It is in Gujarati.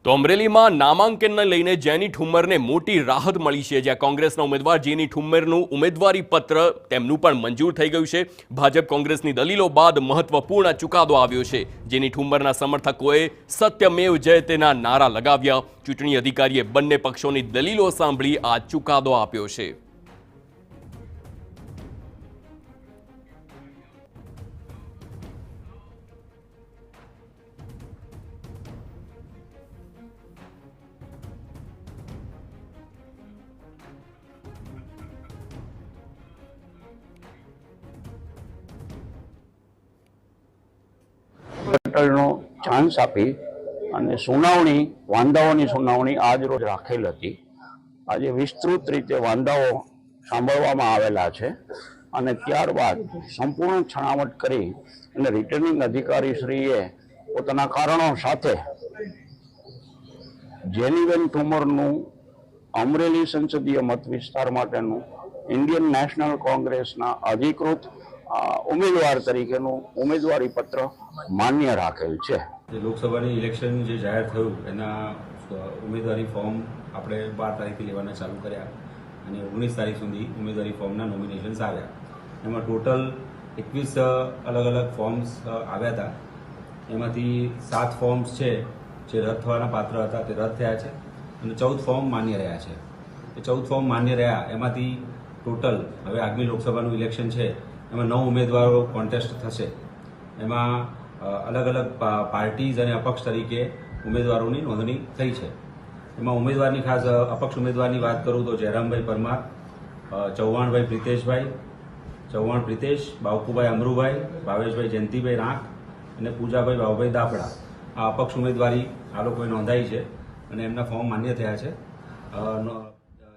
તો અમરેલીમાં નામાંકનને લઈને જેની ઠુમ્મરને મોટી રાહત મળી છે, જ્યાં કોંગ્રેસના ઉમેદવાર જેની ઠુમ્મરનું ઉમેદવારી પત્ર તેમનું પણ મંજૂર થઈ ગયું છે। ભાજપ કોંગ્રેસની દલીલો બાદ મહત્વપૂર્ણ ચુકાદો આવ્યો છે। જેની ઠુમ્મરના સમર્થકોએ સત્યમેવ જયતેના નારા લગાવ્યા। ચૂંટણી અધિકારીએ બંને પક્ષોની દલીલો સાંભળી આ ચુકાદો આપ્યો છે। નો ચાન્સ આપી અને સુનાવણી વાંધાઓની સુનાવણી આજ રોજ રાખેલ હતી। આજે વિસ્તૃત રીતે વાંધાઓ સાંભળવામાં આવેલા છે અને ત્યારબાદ સંપૂર્ણ છણાવટ કરી અને રિટર્નિંગ અધિકારી શ્રીએ પોતાના કારણો સાથે જેનીબેન ઠુમ્મરનું અમરેલી સંસદીય મત વિસ્તાર માટેનું ઇન્ડિયન નેશનલ કોંગ્રેસના અધિકૃત ઉમેદવાર તરીકેનું ઉમેદવારી પત્ર માન્ય રાખેલ છે। લોકસભાની ઇલેક્શન જે જાહેર થયું એના ઉમેદવારી ફોર્મ આપણે 12 તારીખથી લેવાના ચાલુ કર્યા અને 19 તારીખ સુધી ઉમેદવારી ફોર્મના નોમિનેશન્સ આવ્યા। એમાં ટોટલ 21 અલગ અલગ ફોર્મ્સ આવ્યા હતા। એમાંથી 7 ફોર્મ્સ છે જે રદ થવાના પાત્ર હતા તે રદ થયા છે અને 14 ફોર્મ માન્ય રહ્યા છે। એ 14 ફોર્મ માન્ય રહ્યા એમાંથી ટોટલ હવે આગામી લોકસભાનું ઇલેક્શન છે એમાં 9 ઉમેદવારો કોન્ટેસ્ટ થશે। એમાં અલગ અલગ પાર્ટીઝ અને અપક્ષ તરીકે ઉમેદવારોની નોંધણી થઈ છે। એમાં ઉમેદવારની ખાસ અપક્ષ ઉમેદવારની વાત કરું તો જયરામભાઈ પરમાર, ચૌહાણભાઈ પ્રિતેશભાઈ, ચૌહાણ પ્રિતેશ, બાવકુભાઈ અમરુભાઈ, ભાવેશભાઈ જયંતિભાઈ રાંક અને પૂજાભાઈ બાબુભાઈ દાપડા આ અપક્ષ ઉમેદવારી આ લોકોએ નોંધાઈ છે અને એમના ફોર્મ માન્ય થયા છે।